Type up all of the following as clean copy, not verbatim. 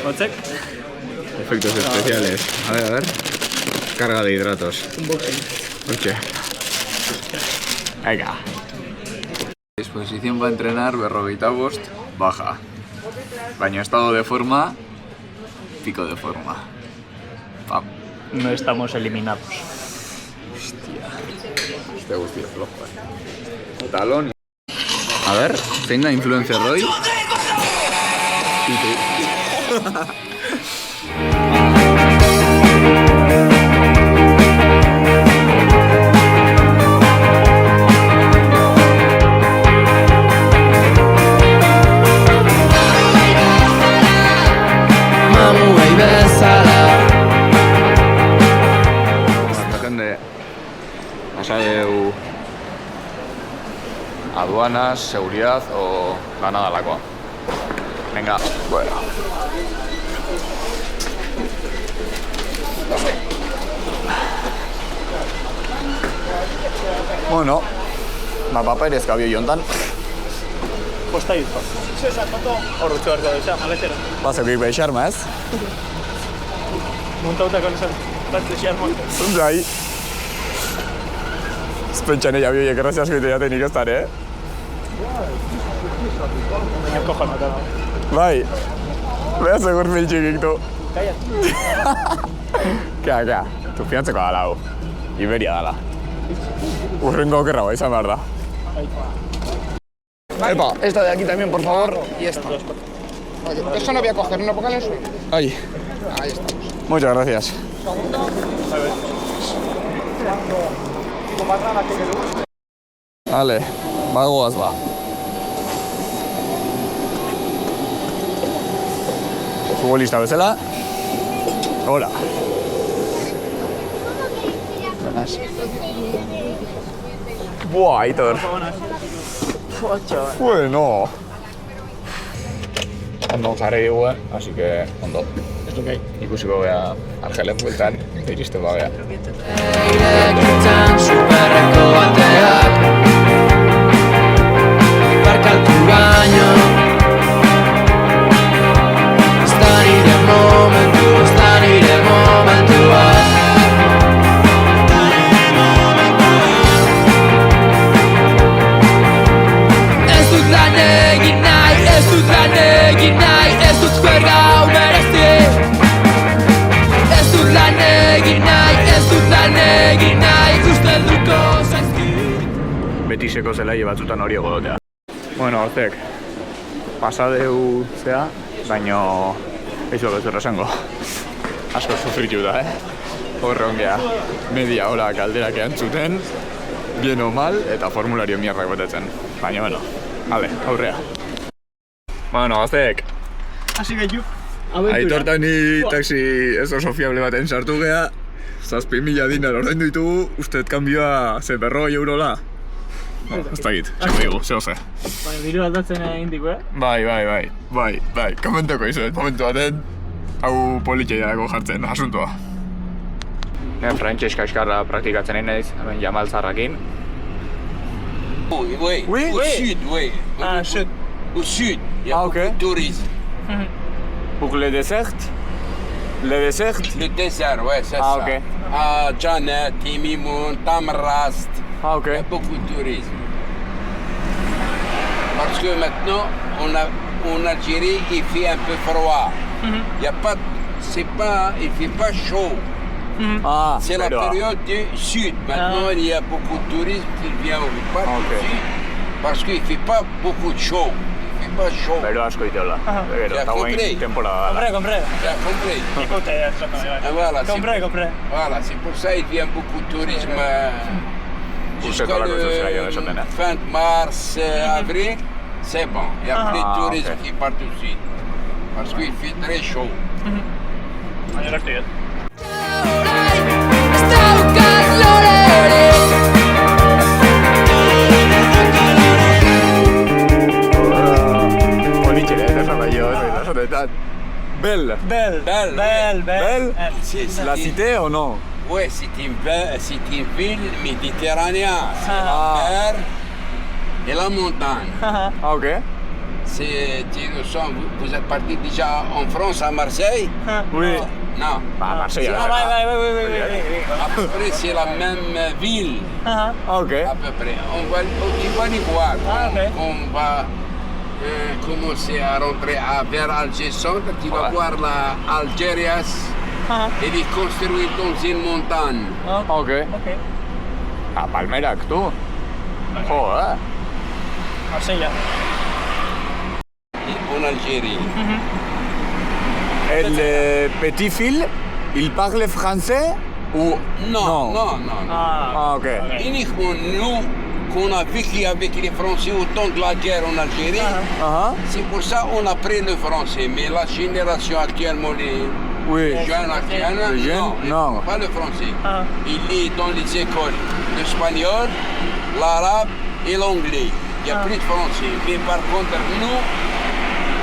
Hotzek. Efectos especiales. A ver. Carga de hidratos. Oye. Venga. Disposición para entrenar, berrogeita bost, baja. Baño estado de forma, pico de forma. Pam. No estamos eliminados. Hostia. Este guztia flojo, Talón. A ver, zein da influencer Roy? Pasadeu aduanas, seguridad o la nada lakoa. Venga, bueno. Bueno, paperez gabioi hontan. Posta hitzo. Horretxo hartu da, maletera. Pasako xarma, ez? Montautako nesan, batze xarma. Zuntzai. Pentsan ella bioiek errazia asko ite jaten ikostan, Baina kojon eta da. Bai. Beha segur miltxikik du. Kea. Tu fiantzeko dala hau. Iberia dala. Urrengo okerra bai, izan behar da. Epa, esta de aquí también, por favor. Y esta. Oye, eso no voy a coger, ¿no? Póngale eso. Ahí. Ahí estamos. Muchas gracias. Vale, bagoaz ba. Futbolista bezala. Hola. Buah, Aitor. Bueno. Ondo jarri dugu, así que ondo. Ez dukei. Ikusiko gea Argelen bueltan, iristen ba gea. Superreko bateak barkatu baino ez da nire momentua Ez dut lan egin nahi, ez dut zuer gau merezti Ez dut lan egin nahi, ikusten duko zaizkit Betiseko zelaie batzutan hori egodotea. Bueno, Ozek, pasadeu zea, baino eixo bezurra esango. Asko sufritu da, Horre ongea, media hora kalderak eantzuten, bien o mal, eta formulario mierrak betetzen. Baina, bueno, ale, aurrea. Bueno, Ozek, Hasi gaitu. aitortan ni taxi ez oso fiable baten sartu gea, 7.000 dinar ordaindu ditugu, usteet kanbioa ze 40 eurola. Ez da git, esan digu, zehose. Baina diru aldatzen indiko, Bai, komentako izuet, momentu baten, hau politxeiarako jartzen, asuntoa. Frantses kaskarra praktikatzen naiz, hemen Jamaltzarrakin. Oui, Oui? au sud, oui. Ah, shit. Au sud, il y a Ah, beaucoup ok. de tourisme. Pour le dessert? Le dessert? Le désert, ouais, c'est Ah, ça. ok. À Janet, Timimoun, Tamrast, Ah, il y a ok. beaucoup de tourisme. Parce que maintenant, en Algérie, il fait un peu froid. Il y a pas, il fait pas chaud. Ah, C'est la période du sud. Maintenant, il y a beaucoup de touristes qui viennent au parc Ok. du sud parce qu'il fait pas beaucoup de chaud. Il fait pas chaud. Bero asko iteola. Bero, Ja, eta compris. guain temporada dala. Compré. Tu as compris? Ikuste, Ah, voilà, compré. Voilà, c'est pour ça qu'il vient beaucoup de tourisme jusqu'à Ustekako zuzera esaten da. fin de mars, avril. C'est bon. Il y a plus de Ah, touristes ok. qui partent au sud. Parce qu'il fait très chaud. Baina eraktu dut. Ez daukat lorerik Politxere, ez esan nahi jo, esatetan. Belle. Belle. Belle? C'est La cité o no? Oui, c'est une ville méditerranéenne. C'est Ah. la mer et la montagne. Ah, ok. vous êtes parti déjà en France, à Marseille? Oui. Non. Bah, Marseille. Ah, À peu près, c'est la même ville. Ok. À peu près. Tu vas les voir. Ah, ok. On va commencer à rentrer vers Alger Centre. Tu vas Ouais. voir la Algerias. Elle est construite dans une montagne. Ok. Ok. Ah, Palmerak, tu. Joder. Marsella. En Algérie. El petit fil, il parle français ou... Non, Non. non, non. Ah, ok. Uniquement nous, qu'on a vécu avec les Français au temps de la guerre en Algérie, c'est pour ça qu'on a pris le français. Mais la génération actuellement, les Oui. jeunes actuels, Les jeunes, non, non. pas le français. Il est dans les écoles l'espagnol, l'arabe et l'anglais. Il n'y a plus de français. Mais par contre, nous,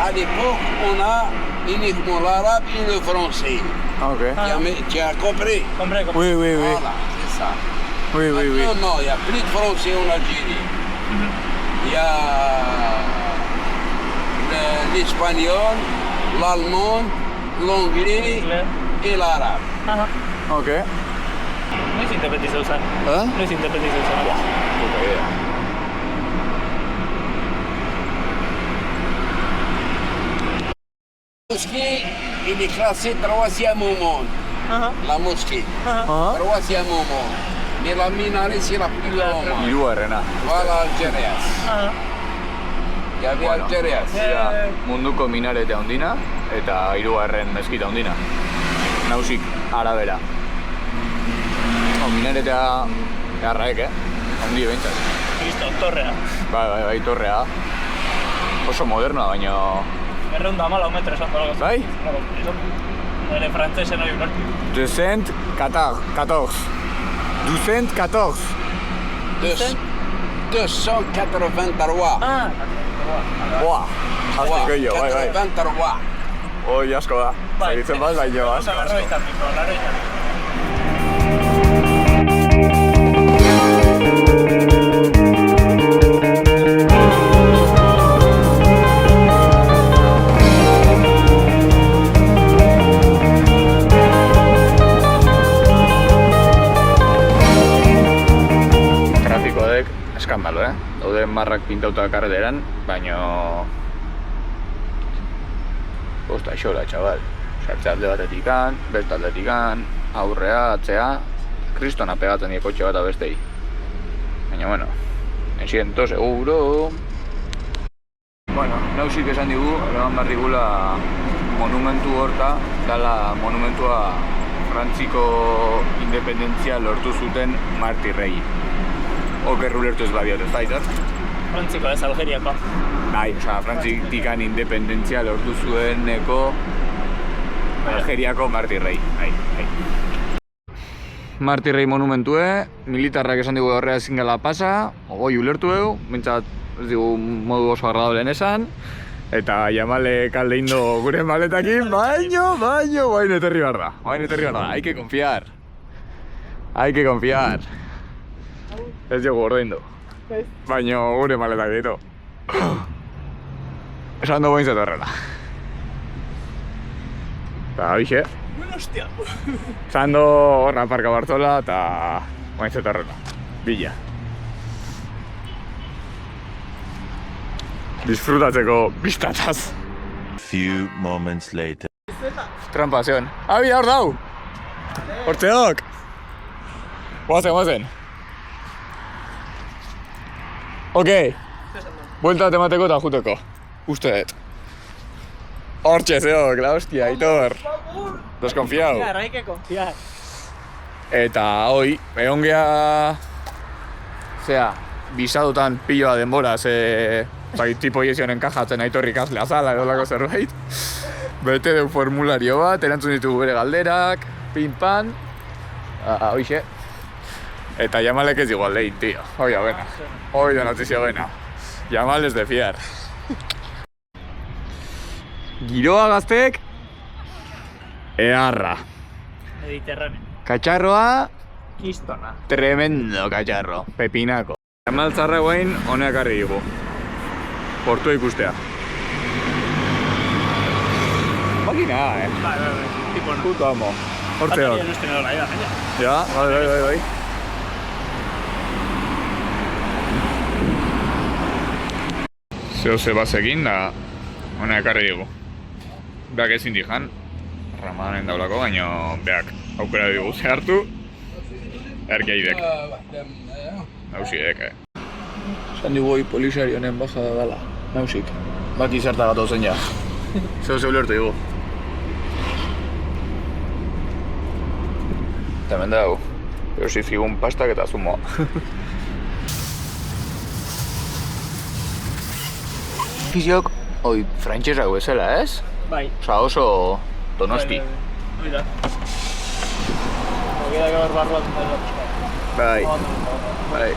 à l'époque, on a uniquement l'arabe et le français. Ok. Tu as compris? Compré. Oui, oui, oui. Voilà, c'est ça. Oui, oui, oui. Maintenant, non, il n'y a plus de français en Algérie. Il y a l'espagnol, l'allemand, l'anglais et l'arabe. Ok. Noiz interpretiz eusar? Noiz interpretiz eusar? Puta idea. La mosquée, il est classé 3e au monde. La mosquée, 3e au monde. Mais la minaret, c'est la plus longue au monde. Hirugarrena. Voilà Algerias. Il y avait Bueno. Algerias. Dira munduko minarete handina eta hirugarren meskita handina. Nausik arabera. Minaretea erraek, handi behintzat. Kristo, torrea. Bai, torrea. Oso modernoa, baina... 214 metro esan dolago. Bai? Nire frantzesen hori ulertu. 214. 214. 283. Boa! Asko gehiago, bai. 83. Oi, asko da. Zagitzen bat, baina asko. Larroitan. Trafikoek eskandalo, Daude marrak pintauta karreteran, baina... Osta, xola, txabal. Sartze alde batetikan, beste aldetikan, aurrea, atzea... Kristona pegatzen die kotxe bat abestei. Baina, bueno, me siento seguro... Bueno, nausik esan digu, eraman behar digula monumentu horta, dala monumentua Frantziko independentzia lortu zuten martirrei. Oker ulertu ez badiot, ez da, Frantziko ez, Algeriako. Bai, oza, Frantzikan independentzia lortu zueneko Algeriako martirrei. Bai. Martirrei monumentue, militarrak esan digu horrea ezin gala pasa, ogoi ulertu egu, bintzat ez digu modu oso agradableen esan, eta Jamale kalde indo gure maletakin, baino, eterri behar da. Hay que confiar. Ez dugu ordeindu. Baino gure maletak ditu. Esan dugu bintzat horrela. Eta bixe. Hostia. Esan du horra parka Bartzola eta bintzat horrela. Bila. Disfrutatzeko biztataz. Few moments later. Trampa zion. Abi, hor dau! Hortzeok! Guazen. Okei. Buelta temateko eta juteko. Uste dut. Hortxe zeok, la hostia, Aitor. Desconfiau. Hay que confiar. Eta hoi, egon geha... Zea, bisadutan piloa denbora, tipo jesionen kajatzen Aitor ikaslea zala edo lako zerbait. Bete deu formulario bat, erantzun ditugu bere galderak, pin-pan... Hoixe. Eta Jamalek ez igual lehin, tío. Oia, bena. Oia, notizio bena. Jamal ez de fiar. Giroa gaztek... Earra. Mediterráneo. Katxarroa... Kristona. Tremendo katxarro. Pepinako. Jamal txarra guain honeak harri digu. Portua ikustea. Makina, Bai. Tipo, no. Puto amo. Hortze Bateria hor. no esten edola, gaina. Ja, bai. Zehose bazekin da, hona ekarri digu. Beak ezin dijan, Ramadanen daulako, baina beak aukera digu zehartu, erkeidek. Nausiek, Esan digu hoi polisarionen bajada dala, nausik. Baki zerta gatu zen ja. Zehose ulertu digu. Eta hemen dago, erosi zigun pastak eta zumoa. Fiziok, hoi frantxesak bezala, ez? Bai. Osa oso donosti. Hoi da. Ogeda gaur barruan dela pixka. Bai.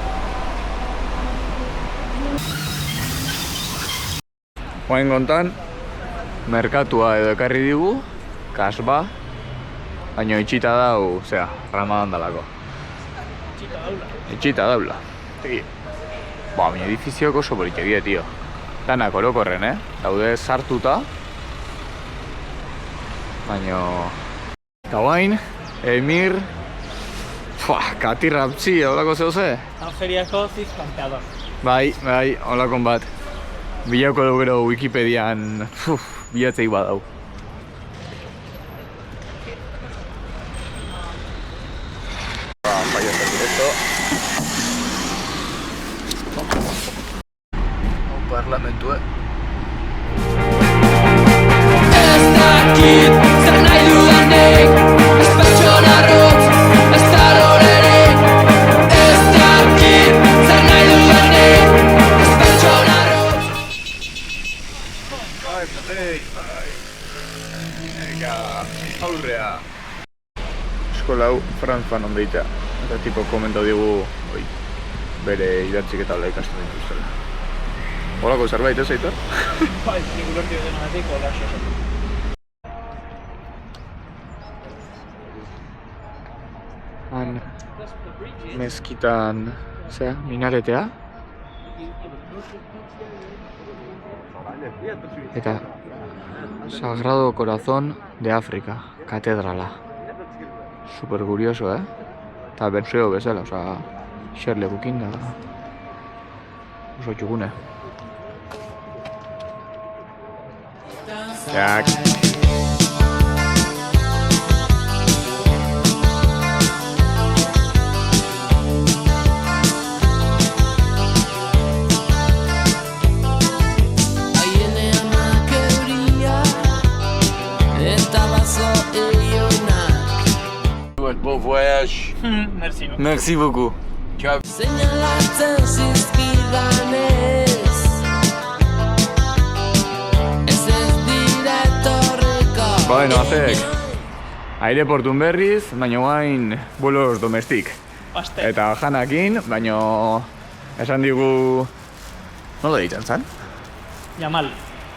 Oain kontan, merkatua edo ekarri digu, kasba, baina itxita dau, Ramadan dalako. Itxita daula. Baina edifiziok oso politxe die, tio. Danak orokorren, Daude sartuta. Baina... Eta guain, Emir... Katirraptzi, holako zehose? Algeriako ziz campeador. Bai, holakon bat. Bilauko dugu gero Wikipedian... Bilatzei badau. Vaya directo. Parlamentu, Ez dakit zer nahi dudanik, ez pertsona arrotz, ez da lorerik. Ez dakit zer nahi dudanik, ez pertsona arrotz. Aurrea. Eskola hau Frantzan ondeita. Eta tipo komentau digu bere idatzik eta hola ikasten dituztela. Holako zerbait ez, Aitor? Bai, nik ulertu denetik, hola xo. Han mezkitan, minaretea. Eta Sagrado Corazón de África, katedrala. Super curioso, Eta bertsio bezala, xerlekukin da. Oso txugune. Jak. Bon voyage. Merci, no? Merci beaucoup. Ciao. Seinalatzen zizkidanez, ez dira etorriko. Bueno, azek. Aireportun berriz, baina guain vuelos domestik. Pastel. Eta janakin, baina esan digu... Nola ditzen zan? Yamal.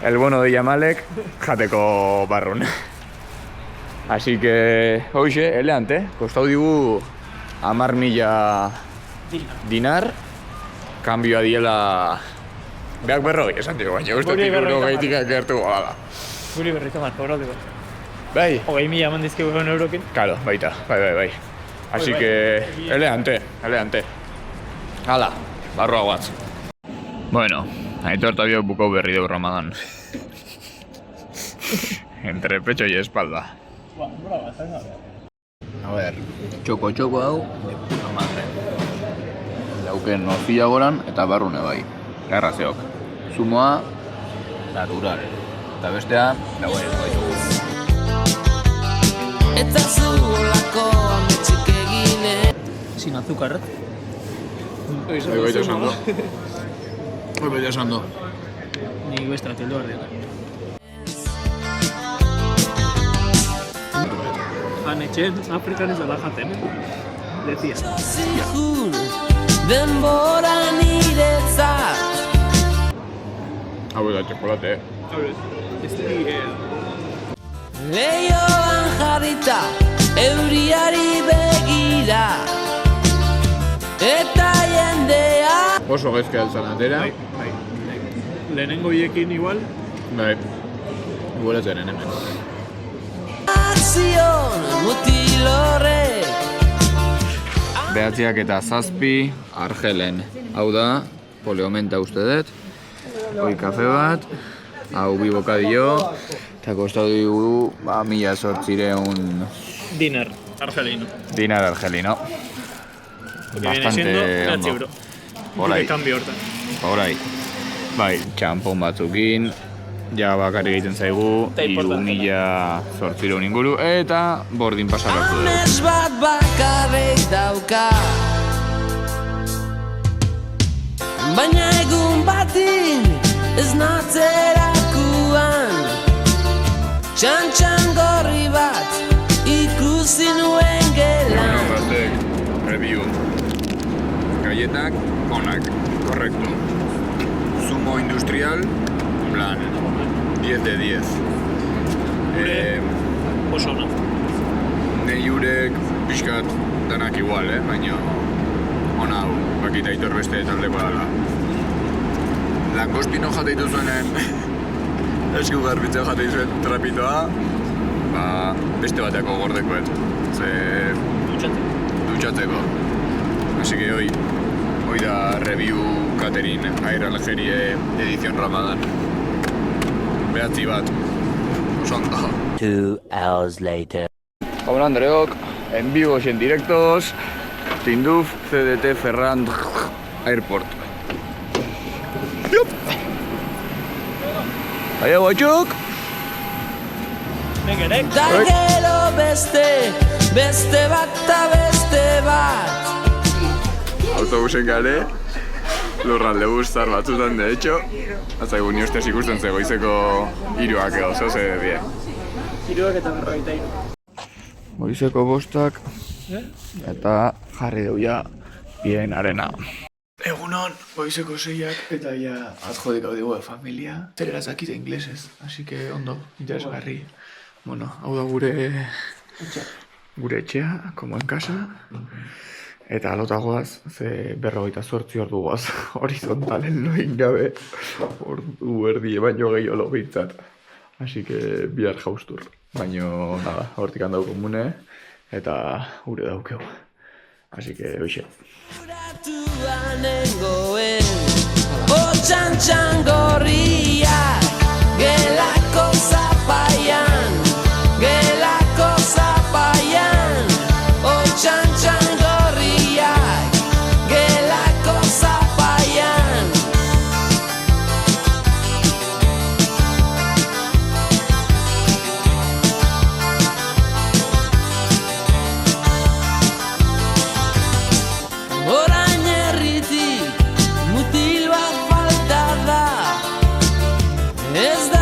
El bono de Yamalek jateko barrun. Así que, hoxe, eleante, kostau digu 10.000 dinar, kambioa diela... Beak berroi, esan digu, baina ustetik eurogeitik gertu gala. Guri berri tomar, kobraldeko. Bai, 20.000 eman dizkigu egon eurokin. claro, baita, bai. Así Bai. que, eleante. Hala, barroa guatz. Bueno, Aitor eta biok bukau berri dugu Ramadan. Entre pecho y espalda. Ba, brava, zain gabe. A ver, txoko hau, de puta madre. Dauken nozia goran eta barrune bai. Garrazeok. Zumoa, natural. Eta bestea, dagoen ez baitugu. Eta zulako ametxik egine. Sin azúcar. Hoi baita esan do. Ni bestra tildu behar dira. Han etxen, Afrikan ez dela jaten, Decía. Zigun, denbora niretzat. Hau da txokolate, Leioan jarrita, euriari begira. Eta jendea. Oso gezke altzan atera. Lehenengo hiekin igual, Bai. Igual ez denen hemen. zion mutil horrek. 9:07 Argelen. Hau da, poliomenta uste dut. Hoi kafe bat, hau bi bokadillo, eta kostatu digu 1.800 Dinar, argelino. dinar argelino. Que viene siendo 9 euro. Horai, Cambio hortan. horai. Bai, txampon batzukin, ja bakarrik egiten zaigu, Eta importante. 1.800 inguru, eta bordin pasaratu dugu. Amets bat bakarrik dauka, baina egun batin ez natzerakuan, txantxan gorri bat ikusi nuen gelan. Gaztek, review. Galletak, onak, korrektu. Zumo industrial, plan, 10 de 10. Oso ona. Nei urek pixkat danak igual, baina ona hau, bakita aitor beste taldeko dala. Langostino jateitu zuenen, esku garbitzea jateitu zuen trapitoa, beste bateako gordekoet, ze dutxatzeko. Así que hoy da review catering Air Algerie edición Ramadan. Behatzi bat, ondo. 2 hours later. Hola Andreok, en vivo y en directos, Tinduf, CDT Ferrand Airport. Yup. Aia guatxuk! Negerek. Da gero beste bat eta beste bat. Autobusen gare, lurralde bustar batzutan, de hecho. Azaigu ni ustez ikusten goizeko 3 edo, zeu ze die. 3 eta 43. Goizeko 5 eta jarri dugu ja bien arena. Egunon, goizeko 6 eta ja adjodik hau dugu de familia. Zer erazakite inglesez, así que ondo, interesgarri. Bueno, hau da gure etxea, como en casa. Eta lotagoaz, ze 48 ordu goaz, horizontalen loin gabe, ordu erdi baino gehiago lo bintzat. Así que bihar jaustur. Baino, nada, hortik handau komune, eta gure daukeu. Así que, hoxe. Uratuan nengoen, txantxan gorriak, gelako zapaian, txantxan gorriak, gelako zapaian. Orain herritik mutil bat falta da, ez da